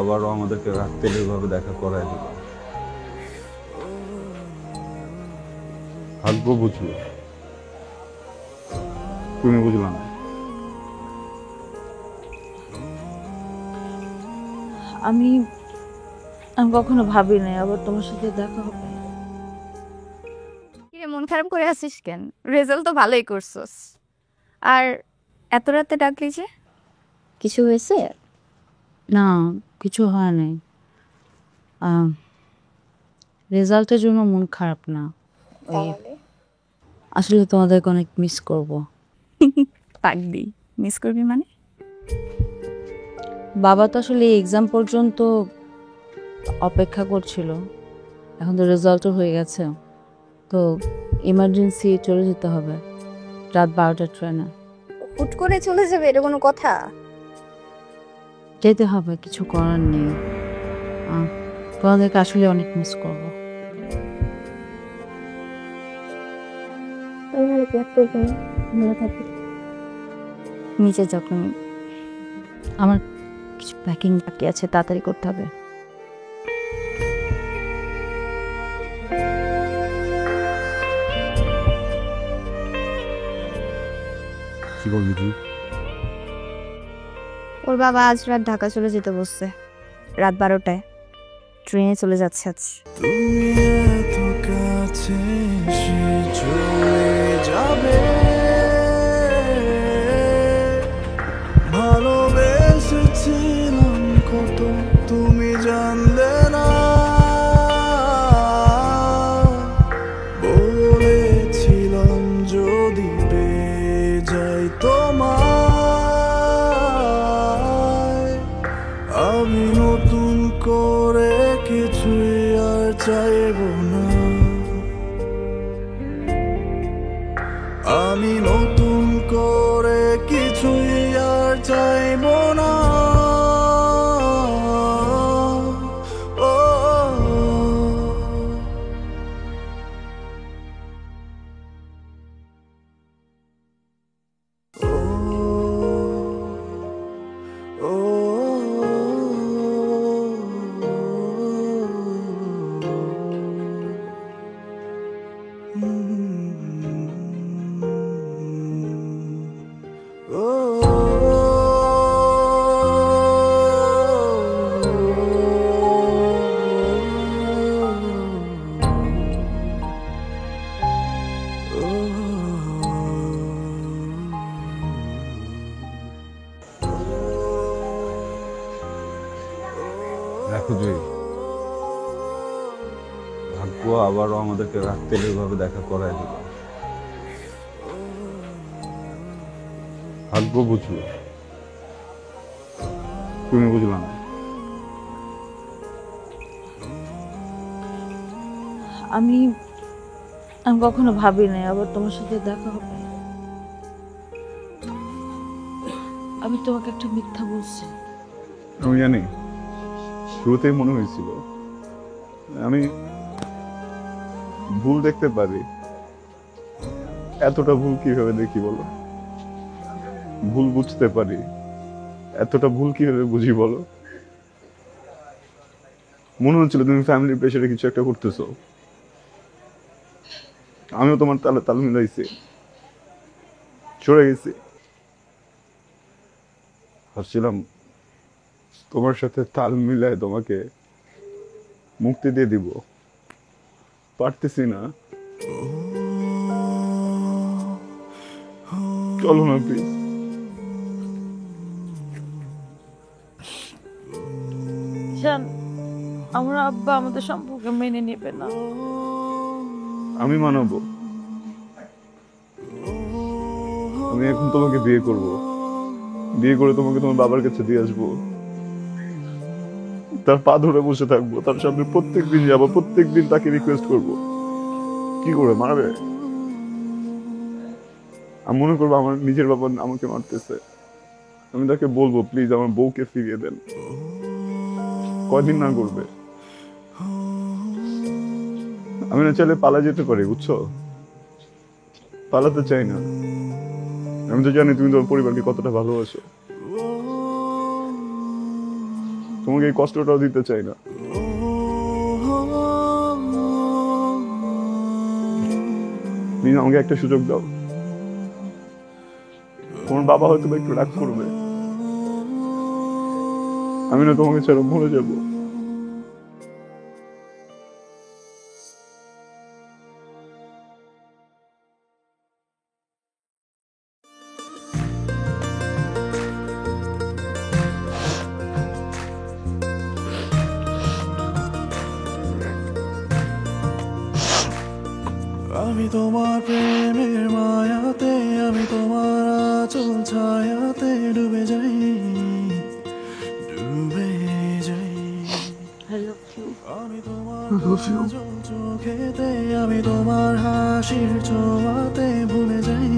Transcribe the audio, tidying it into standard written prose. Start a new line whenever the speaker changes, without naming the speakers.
আবারও আমাদেরকে রাত্রে ভাবে দেখা করায় দিল। ভাগ্য বুঝলো, তুমি বুঝলা না।
আমি আমি কখনো ভাবি নাই আবার তোমার সাথে দেখা হবে।
কিরে মন খারাপ করে আছিস কেন? রেজাল্ট তো ভালোই করছস। আর এত রাতে ডাকলি যে, কিছু হয়েছে?
না, কিছু হয় নাই। রেজাল্টের জন্য মন খারাপ না, ওই আসলে তোমাদেরকে অনেক মিস করব।
পাগলি, মিস করবি মানে?
বাবা তো আসলে এক্সাম পর্যন্ত অপেক্ষা করছিল, এখন তো রেজাল্টও হয়ে গেছে, তো ইমার্জেন্সি চলে যেতে হবে রাত 12টার ট্রেনে।
হুট করে চলে যাবে, এটা কোনো কথা?
যেতে হবে, কিছু করার নেই। তোমাদেরকে আসলে অনেক মিস করব।
নিজের যত্ন নিবি।
আমার কিছু প্যাকিং বাকি আছে, তাড়াতাড়ি করতে হবে।
কি বলবি তুই?
ওর বাবা আজ রাত ঢাকা চলে যেতে বসছে, রাত 12টায় ট্রেনে চলে যাচ্ছে আজ।
তুমি এত কাছে এসে চলে যাবে, ভালোবেসেছিলাম কত তুমি জানলে না, বলেছিলাম যদি পেয়ে যাই তোমায়, আমি নতুন করে কিছুই আর চাইব না, আমি নতুন করে কিছুই আর চাইব না। ও, ও,
দেখো যে ভাগ্য আবারও আমাদেরকে রাত্রে ভাবে দেখা করায় দিল। ভাগ্য বুঝলো, তুমি বুঝলা না।
আমি আমি কখনো ভাবি নাই আবার তোমার সাথে দেখা হবে। আমি তোমাকে একটা মিথ্যা বলছি।
আমি জানি, শুরুতেই মনে হয়েছিল আমি ভুল দেখতে পারি, এতটা ভুল কিভাবে দেখি বলো? ভুল বুঝতে পারি, এতটা ভুল কিভাবে বুঝি বলো? মনে হচ্ছিল তুমি ফ্যামিলির প্রেশারে কিছু একটা করতেছো, আমিও তোমার তালে তাল মিলাইছি, চড়ে গেছি, ভাবছিলাম তোমার সাথে তাল মিলায় তোমাকে মুক্তি দিয়ে দিব, পারতেছি না। চলো না প্লিজ।
জান, আমার আব্বা আমাদের সম্পর্ক মেনে নেবে না।
আমি মানাবো, আমি এখন তোমাকে বিয়ে করব, বিয়ে করে তোমাকে তোমার বাবার কাছে দিয়ে আসবো, তার পা ধরে বসে থাকবো, তার সামনে প্রত্যেকদিন যাবো, প্রত্যেকদিন তাকে রিকোয়েস্ট করব। কি করে মারবে? আমি মনে করবো আমার নিজের বাবা আমাকে মারতেছে, আমি তাকে বলবো প্লিজ আমার বউকে ফিরিয়ে দেন। কয়দিন না করবে? আমি না চাইলে পালা যেতে পারি, বুঝছো? পালাতে চাই না। আমি তো জানি তুমি তোমার পরিবারকে কতটা ভালোবাসো, তোমাকে এই কষ্টটাও দিতে চাই না। প্লিজ আমাকে একটা সুযোগ দাও। তোমার বাবা হয়তো বা একটু রাগ করবে, আমি না তোমাকে ছাড়া মরে যাবো।
আমি তোমার প্রেমের মায়াতে, আমি তোমার আঁচল ছায়াতে ডুবে যাই, ডুবে যাই। আমি তোমার কাজল চোখেতে, আমি তোমার হাসির ছোঁয়াতে ভুলে যাই।